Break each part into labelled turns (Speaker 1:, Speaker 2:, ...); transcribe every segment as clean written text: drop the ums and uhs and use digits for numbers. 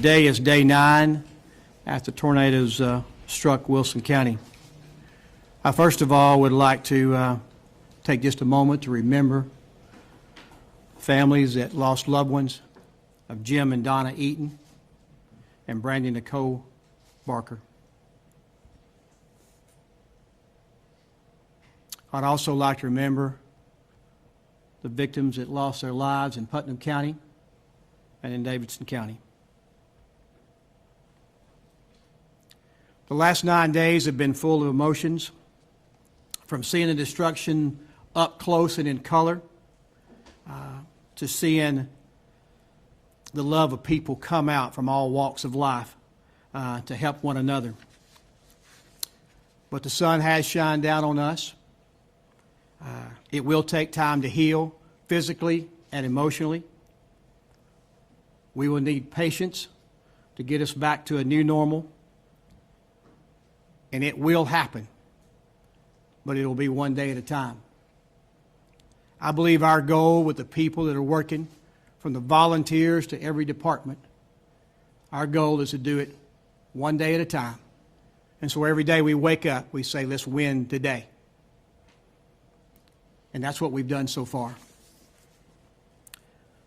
Speaker 1: Today is day 9 after tornadoes struck Wilson County. I first of all would like to take just a moment to remember families that lost loved ones of Jim and Donna Eaton and Brandy Nicole Barker. I'd also like to remember the victims that lost their lives in Putnam County and in Davidson County. The last 9 days have been full of emotions, from seeing the destruction up close and in color to seeing the love of people come out from all walks of life to help one another. But the sun has shined down on us. It will take time to heal physically and emotionally. We will need patience to get us back to a new normal. And it will happen, but it will be one day at a time. I believe our goal with the people that are working, from the volunteers to every department, our goal is to do it one day at a time. And so every day we wake up, we say, let's win today. And that's what we've done so far.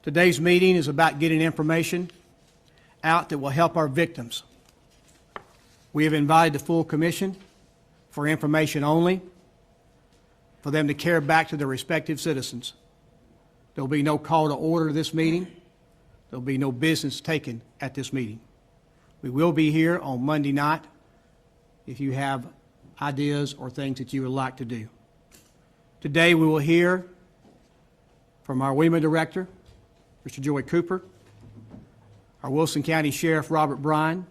Speaker 1: Today's meeting is about getting information out that will help our victims. We have invited the full commission for information only, for them to carry back to their respective citizens. There will be no call to order this meeting. There will be no business taken at this meeting. We will be here on Monday night if you have ideas or things that you would like to do. Today we will hear from our WEMA director, Mr. Joey Cooper, our Wilson County Sheriff, Robert Bryan,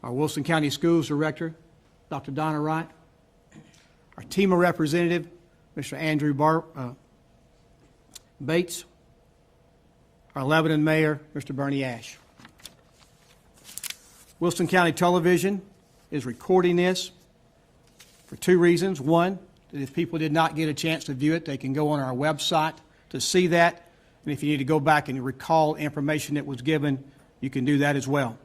Speaker 1: our Wilson County Schools Director, Dr. Donna Wright, our TEMA representative, Mr. Andrew Bates, our Lebanon Mayor, Mr. Bernie Ash. Wilson County Television is recording this for 2 reasons. One, that if people did not get a chance to view it, they can go on our website to see that. And if you need to go back and recall information that was given, you can do that as well.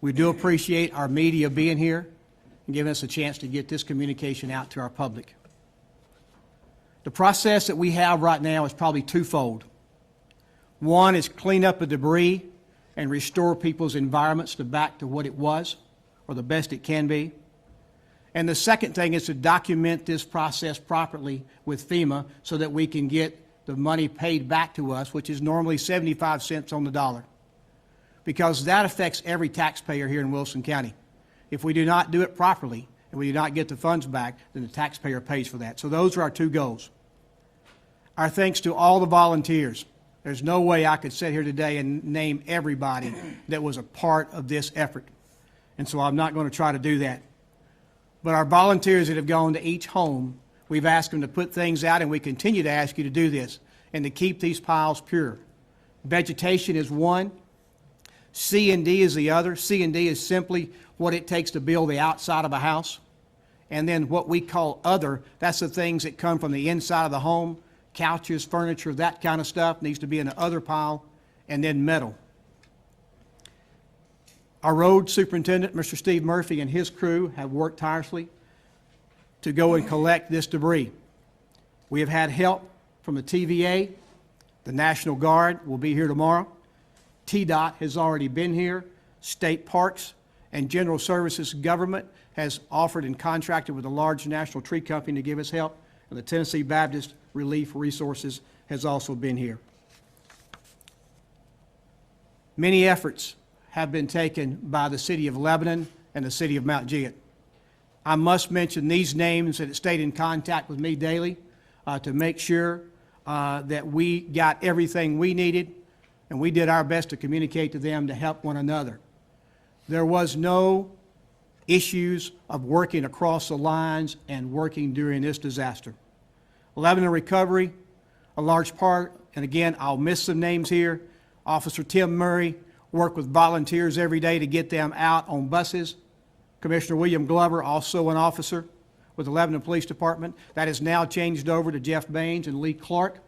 Speaker 1: We do appreciate our media being here and giving us a chance to get this communication out to our public. The process that we have right now is probably twofold. One is clean up the debris and restore people's environments back to what it was, or the best it can be. And the second thing is to document this process properly with FEMA so that we can get the money paid back to us, which is normally 75 cents on the dollar, because that affects every taxpayer here in Wilson County. If we do not do it properly and we do not get the funds back, then the taxpayer pays for that. So those are our 2 goals. Our thanks to all the volunteers. There's no way I could sit here today and name everybody that was a part of this effort. And so I'm not going to try to do that. But our volunteers that have gone to each home, we've asked them to put things out, and we continue to ask you to do this and to keep these piles pure. Vegetation is one. C&D is the other. C&D is simply what it takes to build the outside of a house. And then what we call other, that's the things that come from the inside of the home, couches, furniture, that kind of stuff needs to be in the other pile, and then metal. Our road superintendent, Mr. Steve Murphy, and his crew have worked tirelessly to go and collect this debris. We have had help from the TVA. The National Guard will be here tomorrow. TDOT has already been here. State Parks and General Services Government has offered and contracted with a large national tree company to give us help. And the Tennessee Baptist Relief Resources has also been here. Many efforts have been taken by the City of Lebanon and the City of Mount Juliet. I must mention these names that stayed in contact with me daily to make sure that we got everything we needed, and we did our best to communicate to them to help one another. There was no issues of working across the lines and working during this disaster. Lebanon Recovery, a large part, and again, I'll miss some names here. Officer Tim Murray worked with volunteers every day to get them out on buses. Commissioner William Glover, also an officer with the Lebanon Police Department. That has now changed over to Jeff Baines and Lee Clark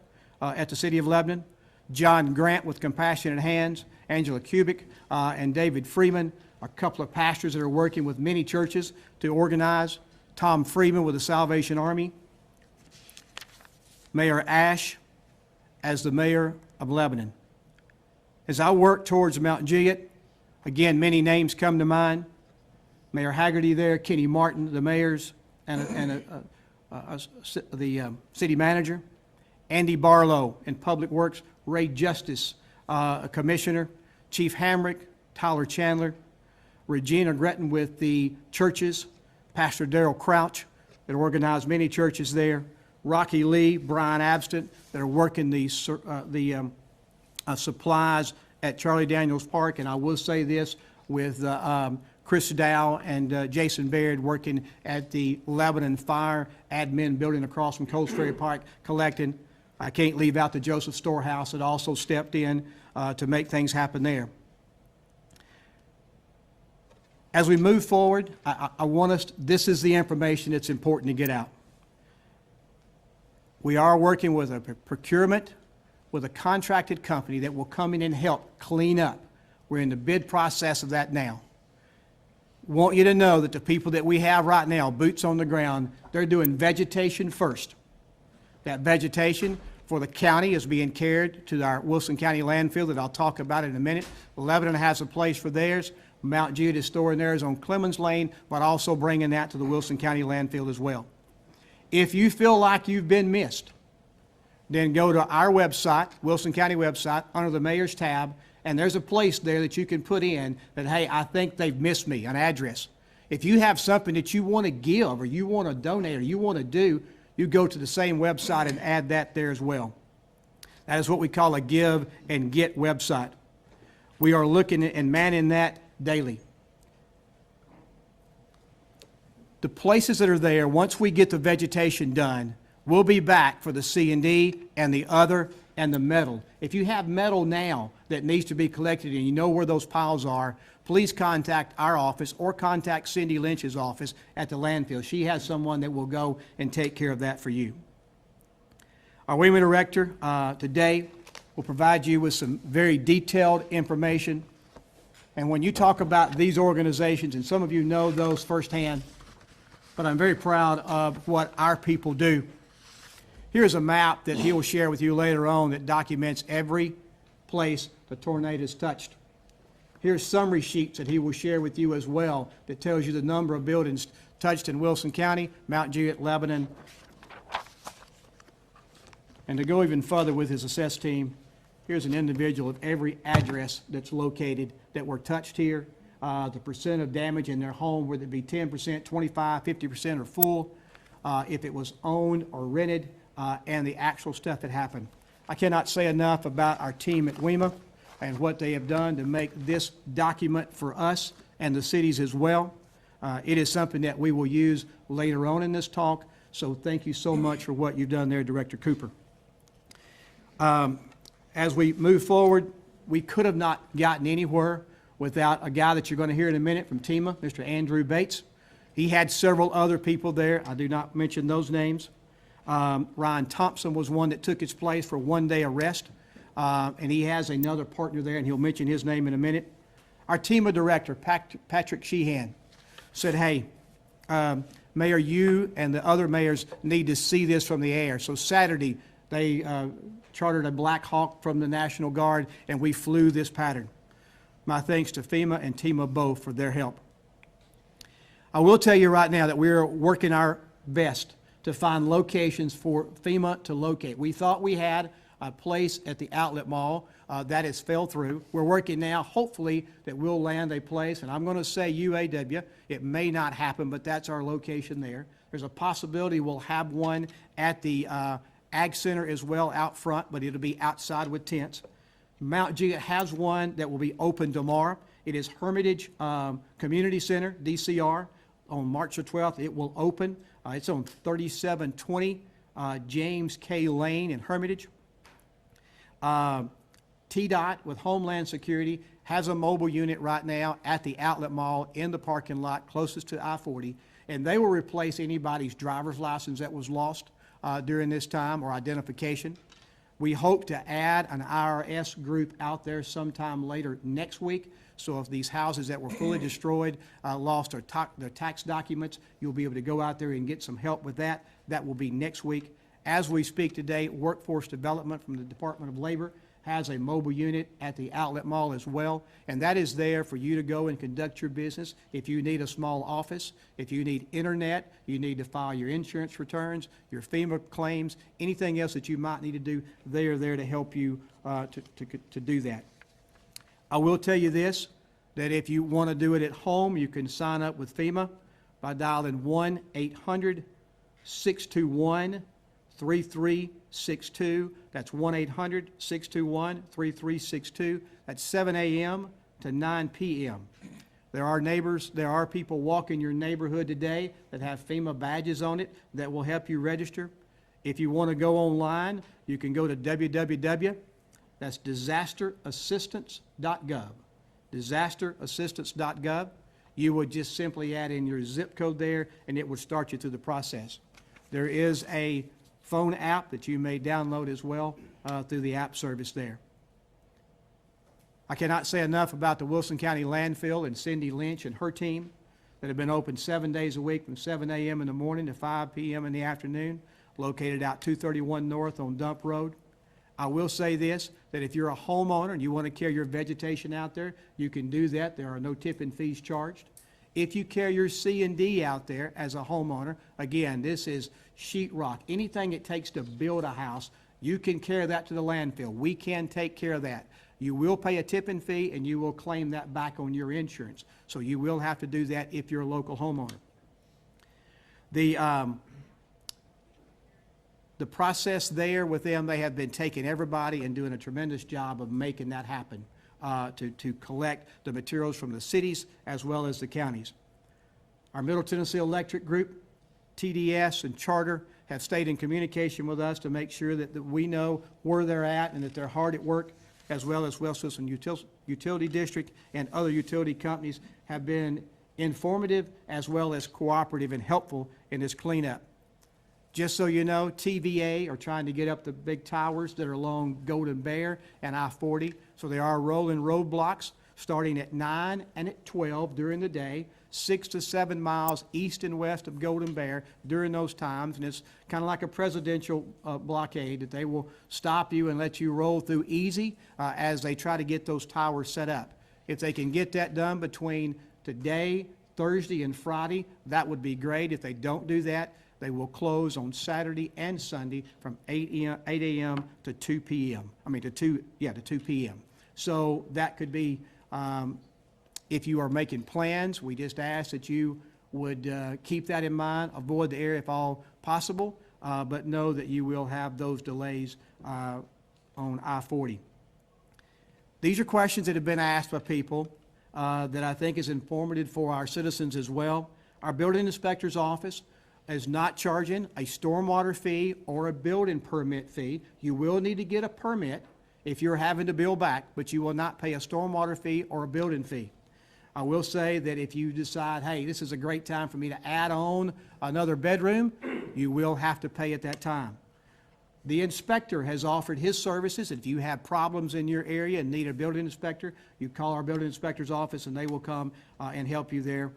Speaker 1: at the City of Lebanon. John Grant with Compassionate Hands, Angela Kubik, and David Freeman, a couple of pastors that are working with many churches to organize. Tom Freeman with the Salvation Army. Mayor Ash as the mayor of Lebanon. As I work towards Mount Juliet, again, many names come to mind. Mayor Haggerty there, Kenny Martin, the mayors, and the city manager. Andy Barlow in Public Works, Ray Justice, a commissioner, Chief Hamrick, Tyler Chandler, Regina Gretton with the churches, Pastor Darrell Crouch that organized many churches there, Rocky Lee, Bryan Abstent that are working the supplies at Charlie Daniels Park, and I will say this with Chris Dow and Jason Baird working at the Lebanon Fire Admin building across from Coles Ferry Park collecting. I can't leave out the Joseph Storehouse that also stepped in to make things happen there. As we move forward, I want us, this is the information that's important to get out. We are working with a procurement, with a contracted company that will come in and help clean up. We're in the bid process of that now. Want you to know that the people that we have right now, boots on the ground, they're doing vegetation first. That vegetation for the county is being carried to our Wilson County landfill that I'll talk about in a minute. Lebanon has a place for theirs. Mount Juliet is storing theirs on Clemens Lane, but also bringing that to the Wilson County landfill as well. If you feel like you've been missed, then go to our website, Wilson County website, under the Mayor's tab, and there's a place there that you can put in that, hey, I think they've missed me, an address. If you have something that you want to give or you want to donate or you want to do, you go to the same website and add that there as well. That is what we call a give and get website. We are looking and manning that daily. The places that are there, once we get the vegetation done, we'll be back for the C&D and the other and the metal. If you have metal now that needs to be collected and you know where those piles are, please contact our office or contact Cindy Lynch's office at the landfill. She has someone that will go and take care of that for you. Our WEMA director today will provide you with some very detailed information. And when you talk about these organizations, and some of you know those firsthand, but I'm very proud of what our people do. Here's a map that he will share with you later on that documents every place the tornadoes touched. Here's summary sheets that he will share with you as well that tells you the number of buildings touched in Wilson County, Mount Juliet, Lebanon. And to go even further with his assess team, here's an individual of every address that's located that were touched here, the percent of damage in their home, whether it be 10%, 25, 50% or full, if it was owned or rented, and the actual stuff that happened. I cannot say enough about our team at WEMA and what they have done to make this document for us and the cities as well. It is something that we will use later on in this talk, so thank you so much for what you've done there, Director Cooper. As we move forward, we could have not gotten anywhere without a guy that you're going to hear in a minute from TEMA, Mr. Andrew Bates. He had several other people there. I do not mention those names. Ryan Thompson was one that took his place for one-day arrest, and he has another partner there, and he'll mention his name in a minute. Our TEMA director, Patrick Sheehan, said, hey, Mayor, you and the other mayors need to see this from the air. So Saturday, they chartered a Black Hawk from the National Guard, and we flew this pattern. My thanks to FEMA and TEMA both for their help. I will tell you right now that we're working our best to find locations for FEMA to locate. We thought we had a place at the outlet mall that has fell through. We're working now, hopefully, that we'll land a place, and I'm going to say UAW. It may not happen, but that's our location there. There's a possibility we'll have one at the Ag Center as well out front, but it'll be outside with tents. Mount Juliet has one that will be open tomorrow. It is Hermitage Community Center, DCR. On March the 12th, it will open. It's on 3720 James K. Lane in Hermitage. TDOT with Homeland Security has a mobile unit right now at the outlet mall in the parking lot closest to I-40, and they will replace anybody's driver's license that was lost during this time or identification. We hope to add an IRS group out there sometime later next week. So if these houses that were fully destroyed lost their tax documents, you'll be able to go out there and get some help with that. That will be next week. As we speak today, Workforce Development from the Department of Labor has a mobile unit at the outlet mall as well, and that is there for you to go and conduct your business. If you need a small office, if you need internet, you need to file your insurance returns, your FEMA claims, anything else that you might need to do, they are there to help you to do that. I will tell you this, that if you want to do it at home, you can sign up with FEMA by dialing 1-800-621-3362. That's 1-800-621-3362. That's 7 a.m. to 9 p.m. There are people walking your neighborhood today that have FEMA badges on it that will help you register. If you want to go online, you can go to that's disasterassistance.gov. Disasterassistance.gov. You would just simply add in your zip code there, and it would start you through the process. There is a phone app that you may download as well through the app service there. I cannot say enough about the Wilson County Landfill and Cindy Lynch and her team that have been open 7 days a week from 7 a.m. in the morning to 5 p.m. in the afternoon, located out 231 North on Dump Road. I will say this, that if you're a homeowner and you want to carry your vegetation out there, you can do that. There are no tipping fees charged. If you carry your C&D out there as a homeowner, again, this is sheetrock, anything it takes to build a house, you can carry that to the landfill. We can take care of that. You will pay a tipping fee and you will claim that back on your insurance. So you will have to do that if you're a local homeowner. The process there with them, they have been taking everybody and doing a tremendous job of making that happen to collect the materials from the cities as well as the counties. Our Middle Tennessee Electric Group, TDS and Charter have stayed in communication with us to make sure that we know where they're at and that they're hard at work, as well as West Wilson Utility District and other utility companies have been informative as well as cooperative and helpful in this cleanup. Just so you know, TVA are trying to get up the big towers that are along Golden Bear and I-40. So there are rolling roadblocks starting at 9 and at 12 during the day, 6 to 7 miles east and west of Golden Bear during those times. And it's kind of like a presidential blockade that they will stop you and let you roll through easy as they try to get those towers set up. If they can get that done between today, Thursday, and Friday, that would be great. If they don't do that, they will close on Saturday and Sunday from 8 a.m. to 2 p.m. to 2 p.m. So that could be, if you are making plans, we just ask that you would keep that in mind, avoid the area if all possible, but know that you will have those delays on I-40. These are questions that have been asked by people that I think is informative for our citizens as well. Our building inspector's office is not charging a stormwater fee or a building permit fee. You will need to get a permit if you're having to build back, but you will not pay a stormwater fee or a building fee. I will say that if you decide, hey, this is a great time for me to add on another bedroom, you will have to pay at that time. The inspector has offered his services. If you have problems in your area and need a building inspector, you call our building inspector's office and they will come and help you there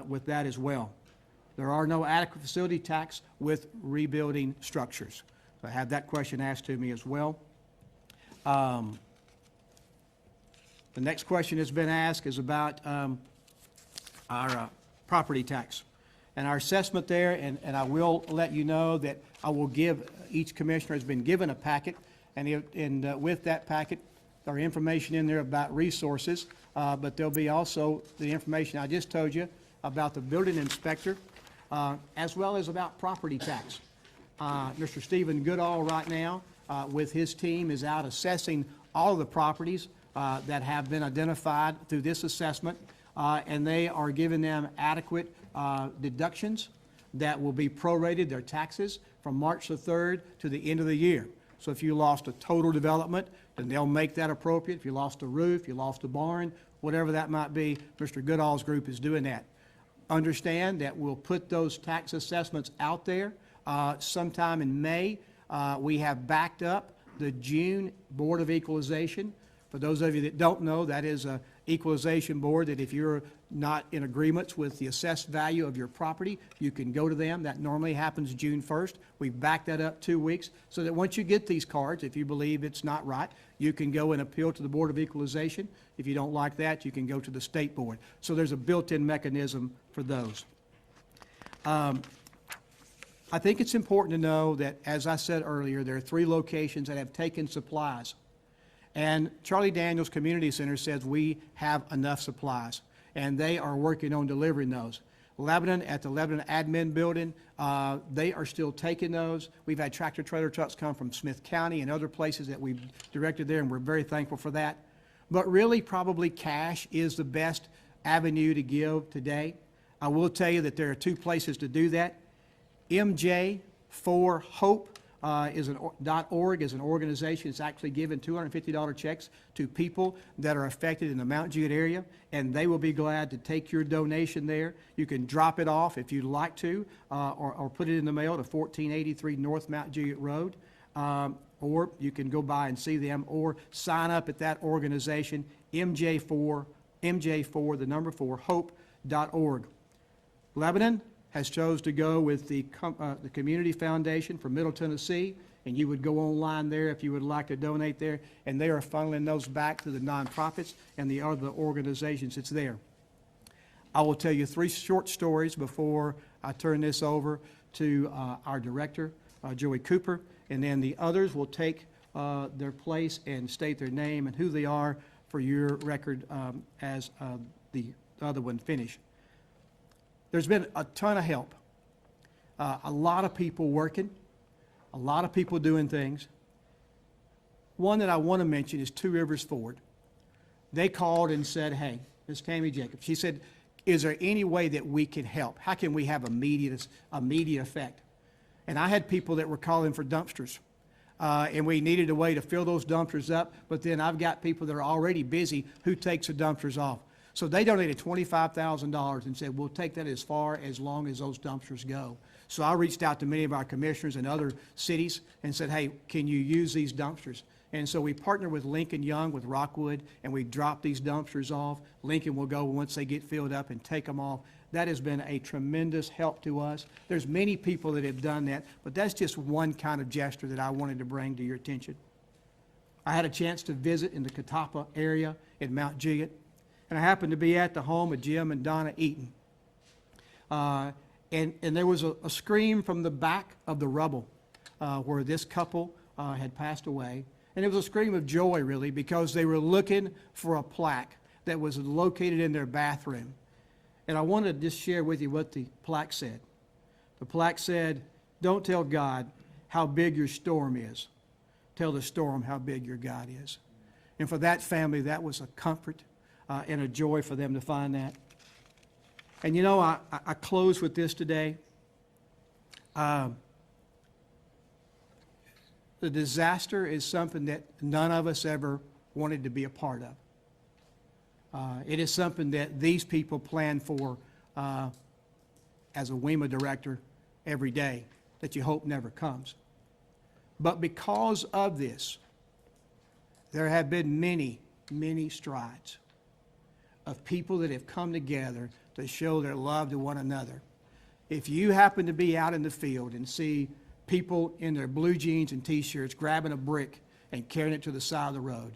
Speaker 1: with that as well. There are no adequate facility tax with rebuilding structures. So I had that question asked to me as well. The next question that's been asked is about our property tax. And our assessment there, and I will let you know that I will give, each commissioner has been given a packet, and with that packet, there are information in there about resources, but there'll be also the information I just told you about the building inspector, as well as about property tax. Mr. Stephen Goodall right now with his team is out assessing all of the properties that have been identified through this assessment, and they are giving them adequate deductions that will be prorated, their taxes, from March the 3rd to the end of the year. So if you lost a total development, then they'll make that appropriate. If you lost a roof, you lost a barn, whatever that might be, Mr. Goodall's group is doing that. Understand that we'll put those tax assessments out there sometime in May. We have backed up the June Board of Equalization. For those of you that don't know, that is a equalization board that if you're not in agreements with the assessed value of your property, you can go to them. That normally happens June 1st. We've backed that up 2 weeks so that once you get these cards, if you believe it's not right, you can go and appeal to the Board of Equalization. If you don't like that, you can go to the state board. So there's a built-in mechanism for those. I think it's important to know that, as I said earlier, there are 3 locations that have taken supplies. And Charlie Daniels Community Center says we have enough supplies, and they are working on delivering those. Lebanon, at the Lebanon Admin Building, they are still taking those. We've had tractor trailer trucks come from Smith County and other places that we've directed there, and we're very thankful for that. But really, probably cash is the best avenue to give today. I will tell you that there are 2 places to do that. MJ4Hope .org is an organization that's actually given $250 checks to people that are affected in the Mount Juliet area, and they will be glad to take your donation there. You can drop it off if you'd like to, or put it in the mail to 1483 North Mount Juliet Road, or you can go by and see them, or sign up at that organization, MJ4, the number 4, hope.org. Lebanon has chose to go with the Community Foundation for Middle Tennessee, and you would go online there if you would like to donate there, and they are funneling those back to the nonprofits and the other organizations that's there. I will tell you 3 short stories before I turn this over to our director, Joey Cooper, and then the others will take their place and state their name and who they are for your record as the other one finish. There's been a ton of help, a lot of people working, a lot of people doing things. One that I want to mention is Two Rivers Ford. They called and said, hey, Ms. Tammy Jacobs, she said, is there any way that we can help? How can we have immediate effect? And I had people that were calling for dumpsters, and we needed a way to fill those dumpsters up, but then I've got people that are already busy who takes the dumpsters off. So they donated $25,000 and said, we'll take that as long as those dumpsters go. So I reached out to many of our commissioners in other cities and said, hey, can you use these dumpsters? And so we partnered with Lincoln Young, with Rockwood, and we dropped these dumpsters off. Lincoln will go once they get filled up and take them off. That has been a tremendous help to us. There's many people that have done that, but that's just one kind of gesture that I wanted to bring to your attention. I had a chance to visit in the Catawba area in Mount Juliet, and I happened to be at the home of Jim and Donna Eaton. And there was a scream from the back of the rubble where this couple had passed away. And it was a scream of joy, really, because they were looking for a plaque that was located in their bathroom. And I wanted to just share with you what the plaque said. The plaque said, don't tell God how big your storm is. Tell the storm how big your God is. And for that family, that was a comfort and a joy for them to find that. And you know, I close with this today. The disaster is something that none of us ever wanted to be a part of. It is something that these people plan for as a WEMA director every day that you hope never comes. But because of this, there have been many, many strides of people that have come together to show their love to one another. If you happen to be out in the field and see people in their blue jeans and t-shirts grabbing a brick and carrying it to the side of the road,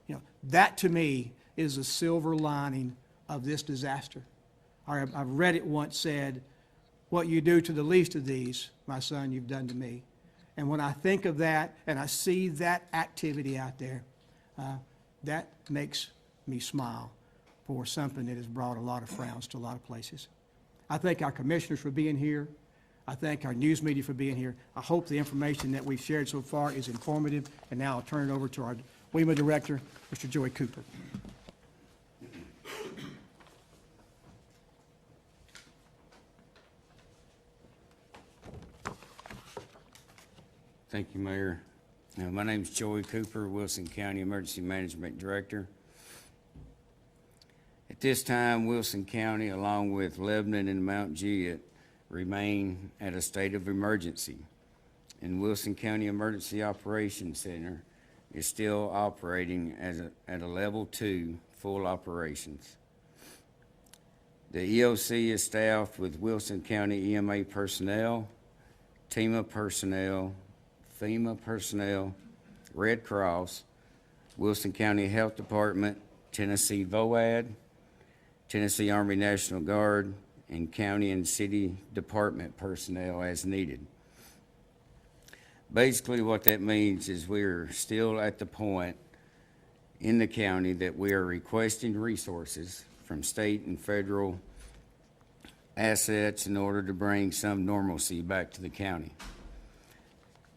Speaker 1: you know, that to me is the silver lining of this disaster. I've read it once said, what you do to the least of these, my son, you've done to me. And when I think of that and I see that activity out there, that makes me smile for something that has brought a lot of frowns to a lot of places. I thank our commissioners for being here. I thank our news media for being here. I hope the information that we've shared so far is informative. And now I'll turn it over to our WEMA director, Mr. Joey Cooper.
Speaker 2: Thank you, Mayor. My name is Joey Cooper, Wilson County Emergency Management Director. At this time, Wilson County, along with Lebanon and Mount Juliet, remain at a state of emergency. and Wilson County Emergency Operations Center is still operating at a level 2 full operations. The EOC is staffed with Wilson County EMA personnel, TEMA personnel, FEMA personnel, Red Cross, Wilson County Health Department, Tennessee VOAD, Tennessee Army National Guard, and county and city department personnel as needed. Basically, what that means is we're still at the point in the county that we are requesting resources from state and federal assets in order to bring some normalcy back to the county.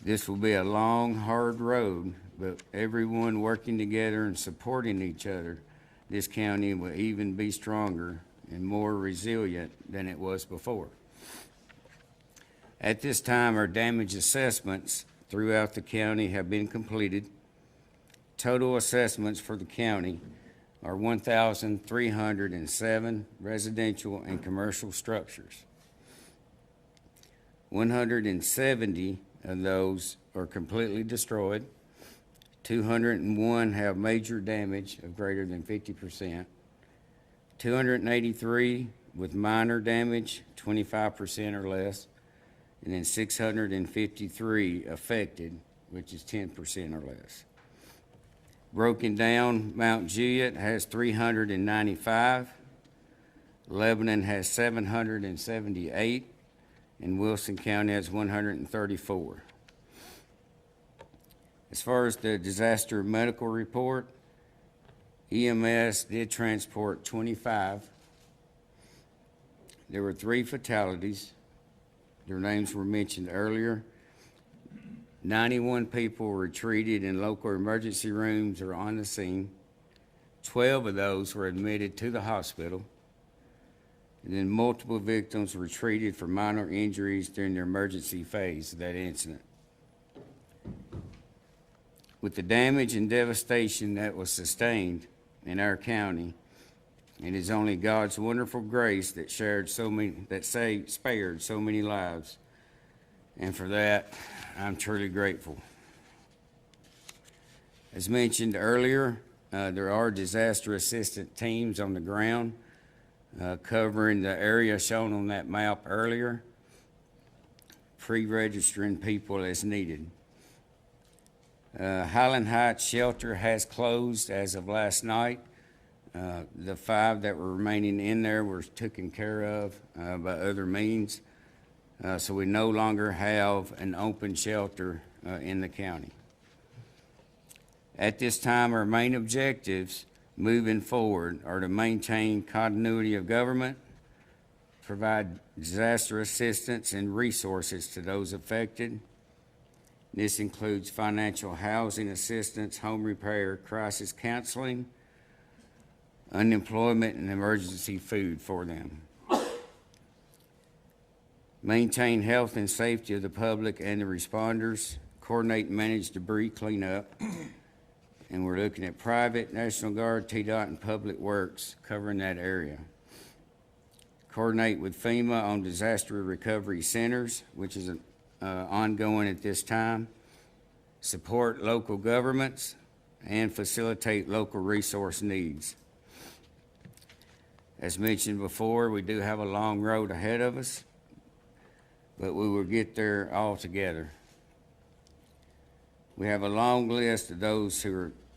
Speaker 2: This will be a long, hard road, but everyone working together and supporting each other, this county will even be stronger and more resilient than it was before. At this time, our damage assessments throughout the county have been completed. Total assessments for the county are 1,307 residential and commercial structures. 170 of those are completely destroyed. 201 have major damage of greater than 50%. 283 with minor damage, 25% or less, and then 653 affected, which is 10% or less. Broken down, Mount Juliet has 395, Lebanon has 778, and Wilson County has 134. As far as the disaster medical report, EMS did transport 25. There were 3 fatalities. Their names were mentioned earlier. 91 people were treated in local emergency rooms or on the scene. 12 of those were admitted to the hospital. And then multiple victims were treated for minor injuries during the emergency phase of that incident. With the damage and devastation that was sustained in our county, it is only God's wonderful grace that spared so many lives. And for that, I'm truly grateful. As mentioned earlier, there are disaster assistance teams on the ground covering the area shown on that map earlier, pre-registering people as needed. Highland Heights Shelter has closed as of last night. The 5 that were remaining in there were taken care of by other means. So we no longer have an open shelter in the county. At this time, our main objectives moving forward are to maintain continuity of government, provide disaster assistance and resources to those affected. This includes financial housing assistance, home repair, crisis counseling, unemployment, and emergency food for them. Maintain health and safety of the public and the responders, coordinate and manage debris cleanup, and we're looking at private, National Guard, TDOT, and Public Works covering that area. Coordinate with FEMA on disaster recovery centers, which is ongoing at this time. Support local governments and facilitate local resource needs. As mentioned before, we do have a long road ahead of us, but we will get there all together. We have a long list of those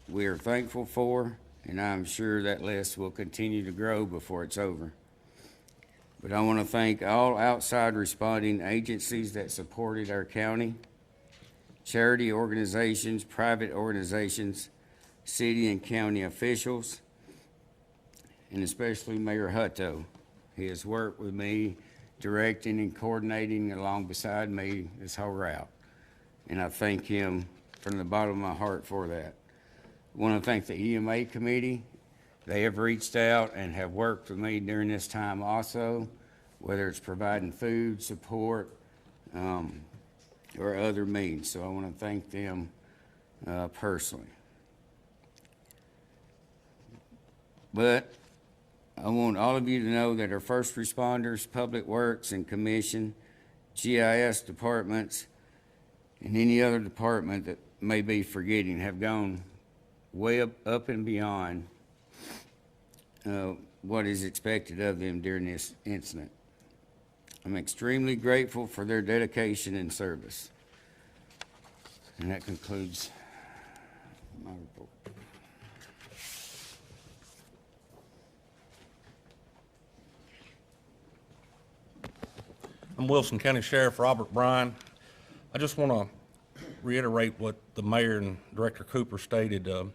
Speaker 2: we are thankful for, and I'm sure that list will continue to grow before it's over. But I want to thank all outside responding agencies that supported our county, charity organizations, private organizations, city and county officials, and especially Mayor Hutto. He has worked with me, directing and coordinating along beside me this whole route. And I thank him from the bottom of my heart for that. I want to thank the EMA committee. They have reached out and have worked with me during this time also, whether it's providing food, support, or other means. So I want to thank them personally. But I want all of you to know that our first responders, public works and commission, GIS departments, and any other department that may be forgetting have gone way up and beyond what is expected of them during this incident. I'm extremely grateful for their dedication and service. And that concludes my report.
Speaker 3: I'm Wilson County Sheriff Robert Bryan. I just want to reiterate what the mayor and Director Cooper stated. The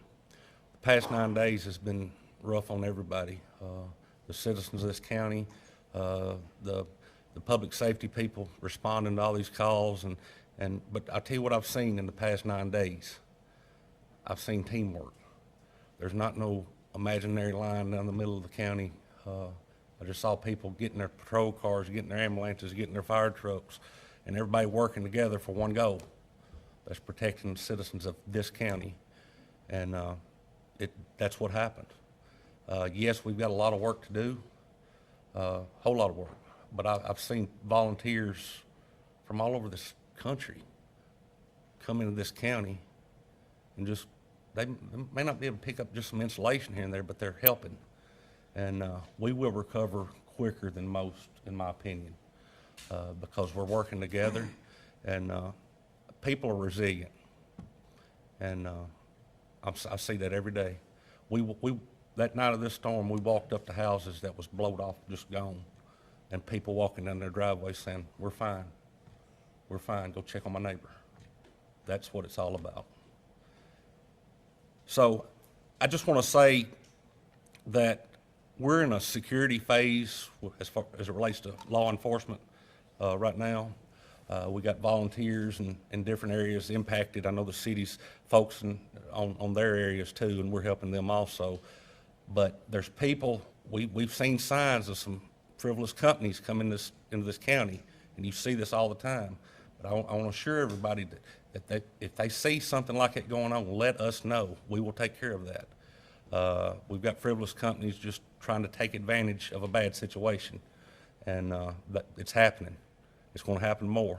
Speaker 3: past 9 days has been rough on everybody. The citizens of this county, the public safety people responding to all these calls, but I tell you what I've seen in the past 9 days. I've seen teamwork. There's not no imaginary line down the middle of the county. I just saw people getting their patrol cars, getting their ambulances, getting their fire trucks, and everybody working together for one goal. That's protecting the citizens of this county. And that's what happened. Yes, we've got a lot of work to do, a whole lot of work. But I've seen volunteers from all over this country come into this county and just, they may not be able to pick up just some insulation here and there, but they're helping. And we will recover quicker than most, in my opinion, because we're working together, and people are resilient. And I see that every day. That night of this storm, we walked up to houses that was blowed off, just gone, and people walking down their driveway saying, "We're fine. We're fine. Go check on my neighbor." That's what it's all about. So I just want to say that we're in a security phase as far as it relates to law enforcement right now. We got volunteers in different areas impacted. I know the city's focusing on their areas too, and we're helping them also. But there's people, we've seen signs of some frivolous companies come into this county, and you see this all the time. But I want to assure everybody that if they see something like that going on, let us know. We will take care of that. We've got frivolous companies just trying to take advantage of a bad situation, and it's happening. It's going to happen more.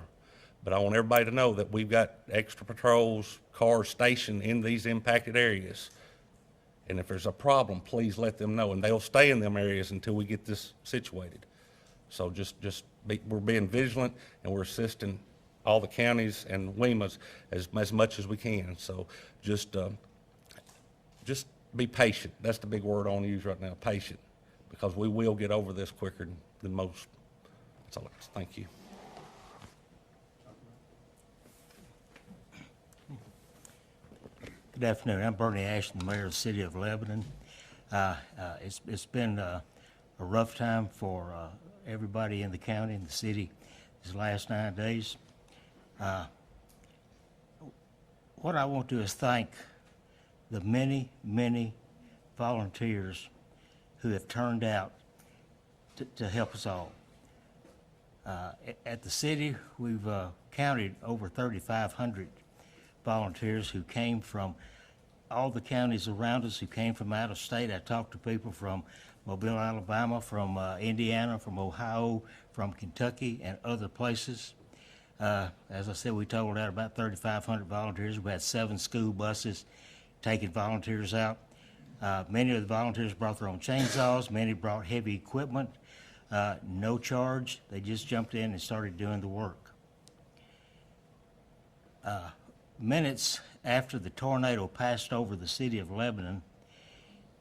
Speaker 3: But I want everybody to know that we've got extra patrols, cars stationed in these impacted areas. And if there's a problem, please let them know, and they'll stay in them areas until we get this situated. So we're being vigilant, and we're assisting all the counties and WEMAs as much as we can. So just be patient. That's the big word I want to use right now, patient, because we will get over this quicker than most. That's all I got. Thank you.
Speaker 4: Good afternoon. I'm Bernie Ashton, the mayor of the city of Lebanon. It's been a rough time for everybody in the county and the city these last 9 days. What I want to do is thank the many, many volunteers who have turned out to help us all. At the city, we've counted over 3,500 volunteers who came from all the counties around us, who came from out of state. I talked to people from Mobile, Alabama, from Indiana, from Ohio, from Kentucky, and other places. As I said, we totaled out about 3,500 volunteers. We had 7 school buses taking volunteers out. Many of the volunteers brought their own chainsaws. Many brought heavy equipment, no charge. They just jumped in and started doing the work. Minutes after the tornado passed over the city of Lebanon,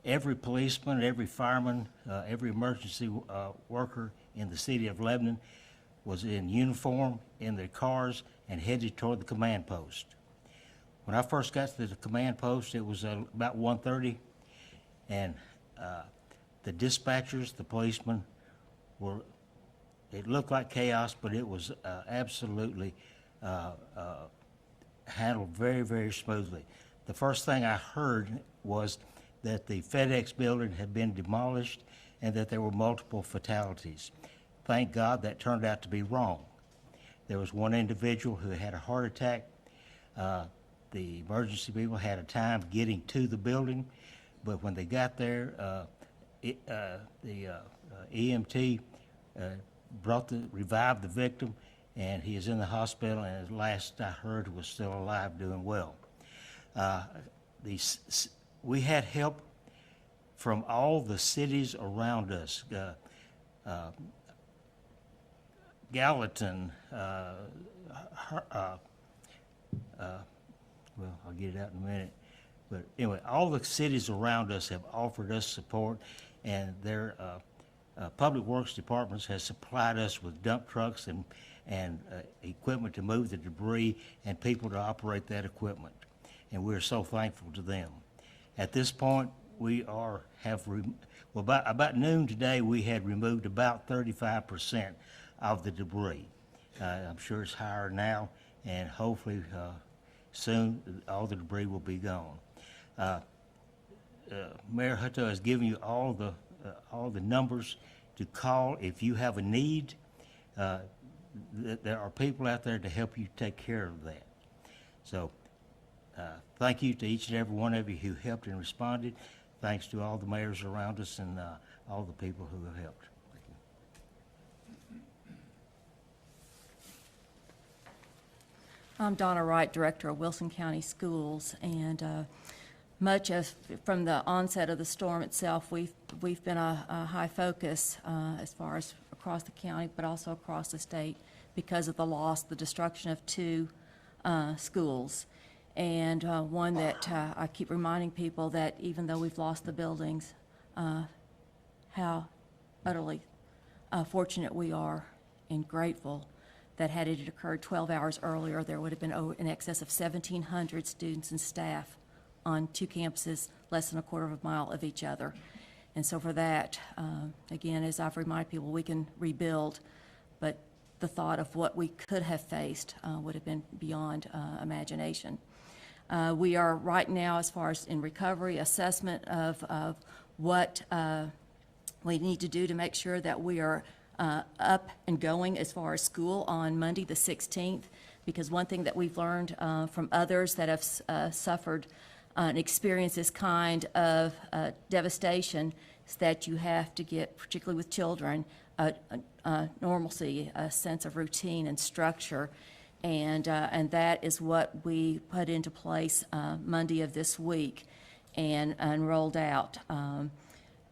Speaker 4: every policeman, every fireman, every emergency worker in the city of Lebanon was in uniform, in their cars, and headed toward the command post. When I first got to the command post, it was about 1:30, and the dispatchers, the policemen, it looked like chaos, but it was absolutely handled very, very smoothly. The first thing I heard was that the FedEx building had been demolished and that there were multiple fatalities. Thank God that turned out to be wrong. There was one individual who had a heart attack. The emergency people had a time getting to the building, but when they got there, the EMT revived the victim, and he is in the hospital, and as last I heard, was still alive, doing well. We had help from all the cities around us. Gallatin, well, I'll get it out in a minute. But anyway, all the cities around us have offered us support, and their public works departments has supplied us with dump trucks and equipment to move the debris and people to operate that equipment. And we're so thankful to them. At this point, about noon today, we had removed about 35% of the debris. I'm sure it's higher now, and hopefully soon all the debris will be gone. Mayor Hutto has given you all the numbers to call if you have a need. There are people out there to help you take care of that. So thank you to each and every one of you who helped and responded. Thanks to all the mayors around us and all the people who have helped.
Speaker 5: I'm Donna Wright, Director of Wilson County Schools, and much of from the onset of the storm itself, we've been a high focus as far as across the county, but also across the state because of the destruction of two schools, and one that I keep reminding people that even though we've lost the buildings, how utterly fortunate we are and grateful that had it occurred 12 hours earlier, there would have been in excess of 1,700 students and staff on two campuses less than a quarter of a mile of each other. And so for that, again, as I've reminded people, we can rebuild, but the thought of what we could have faced would have been beyond imagination. We are right now, as far as in recovery, assessment of what we need to do to make sure that we are up and going as far as school on Monday the 16th, because one thing that we've learned from others that have suffered and experienced this kind of devastation is that you have to get, particularly with children, normalcy, a sense of routine and structure, and that is what we put into place Monday of this week and rolled out.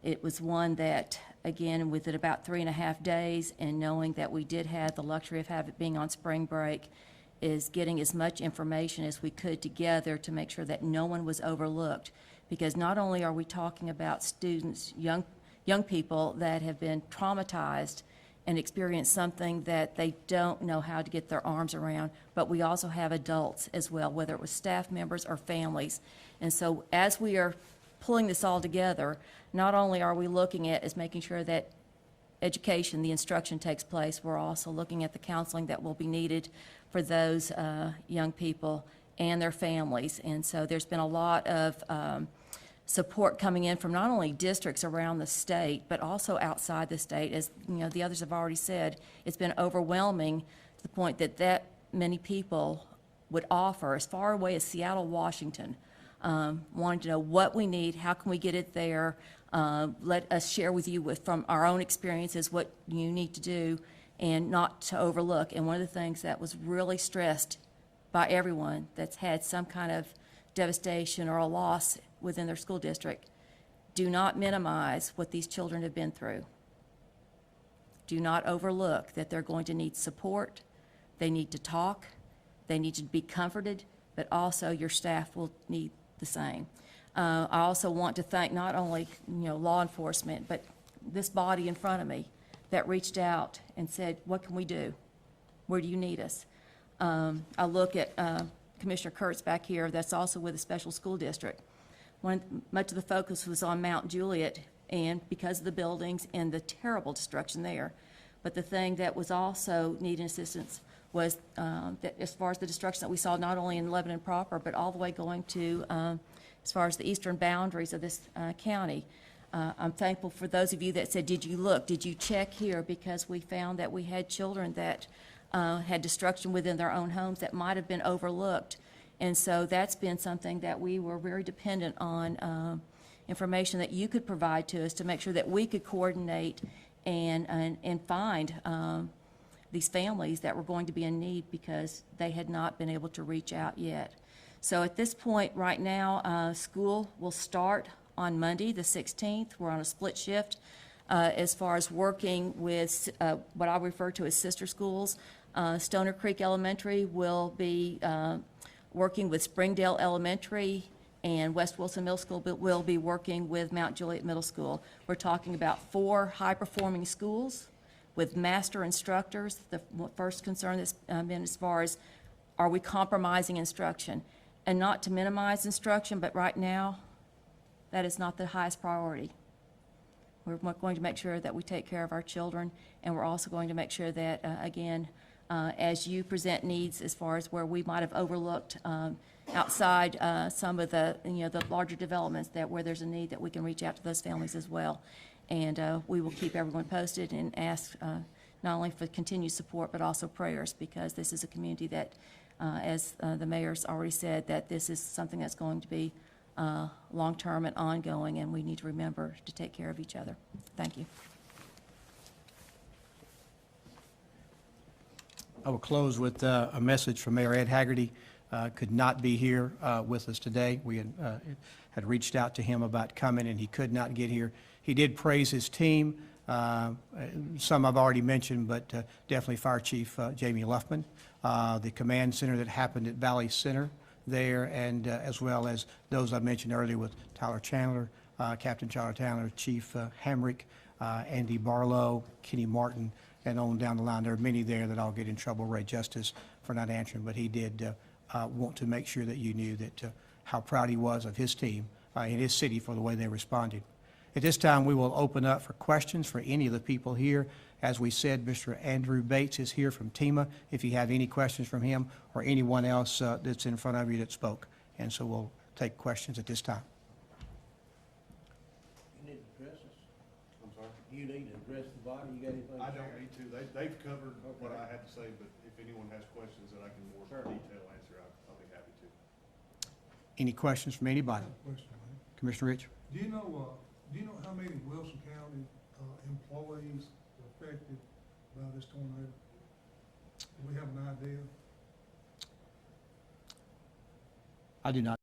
Speaker 5: It was one that, again, within about 3.5 days, and knowing that we did have the luxury of it being on spring break, is getting as much information as we could together to make sure that no one was overlooked. Because not only are we talking about students, young people that have been traumatized and experienced something that they don't know how to get their arms around, but we also have adults as well, whether it was staff members or families. And so as we are pulling this all together, not only are we looking at is making sure that education, the instruction takes place, we're also looking at the counseling that will be needed for those young people and their families. And so there's been a lot of support coming in from not only districts around the state, but also outside the state. As you know, the others have already said, it's been overwhelming to the point that many people would offer as far away as Seattle, Washington, wanting to know what we need, how can we get it there, let us share with you from our own experiences what you need to do and not to overlook. And one of the things that was really stressed by everyone that's had some kind of devastation or a loss within their school district, do not minimize what these children have been through. Do not overlook that they're going to need support, they need to talk, they need to be comforted, but also your staff will need the same. I also want to thank not only law enforcement, but this body in front of me that reached out and said, what can we do? Where do you need us? I look at Commissioner Kurtz back here that's also with a special school district. Much of the focus was on Mount Juliet, and because of the buildings and the terrible destruction there. But the thing that was also needing assistance was that as far as the destruction that we saw not only in Lebanon proper, but all the way going to as far as the eastern boundaries of this county. I'm thankful for those of you that said, did you look, did you check here? Because we found that we had children that had destruction within their own homes that might have been overlooked. And so that's been something that we were very dependent on, information that you could provide to us to make sure that we could coordinate and find these families that were going to be in need because they had not been able to reach out yet. So at this point, right now, school will start on Monday, the 16th. We're on a split shift as far as working with what I refer to as sister schools. Stoner Creek Elementary will be working with Springdale Elementary, and West Wilson Middle School will be working with Mount Juliet Middle School. We're talking about 4 high-performing schools with master instructors. The first concern that's been as far as, are we compromising instruction? And not to minimize instruction, but right now, that is not the highest priority. We're going to make sure that we take care of our children, and we're also going to make sure that, again, as you present needs as far as where we might have overlooked outside some of the, the larger developments, that where there's a need, that we can reach out to those families as well. And we will keep everyone posted and ask not only for continued support, but also prayers, because this is a community that, as the mayor's already said, that this is something that's going to be long-term and ongoing, and we need to remember to take care of each other. Thank you.
Speaker 1: I will close with a message from Mayor Ed Haggerty. Could not be here with us today. We had reached out to him about coming, and he could not get here. He did praise his team. Some I've already mentioned, but definitely Fire Chief Jamie Luffman, the command center that happened at Valley Center there, and as well as those I mentioned earlier with Tyler Chandler, Captain Tyler Chandler, Chief Hamrick, Andy Barlow, Kenny Martin, and on down the line. There are many there that I'll get in trouble, Ray Justice, for not answering, but he did want to make sure that you knew that how proud he was of his team in his city for the way they responded. At this time, we will open up for questions for any of the people here. As we said, Mr. Andrew Bates is here from TEMA, if you have any questions from him or anyone else that's in front of you that spoke. And so we'll take questions at this time.
Speaker 6: You need to address us. I'm sorry? You need to address the body. You got anything?
Speaker 7: I don't need to. They've covered what I had to say, but if anyone has questions that I can more detail answer, I'll be happy to.
Speaker 1: Any questions from anybody?
Speaker 8: Question, man.
Speaker 1: Commissioner Rich?
Speaker 8: Do you know how many Wilson County employees were affected by this tornado? Do we have an idea?
Speaker 1: I do not.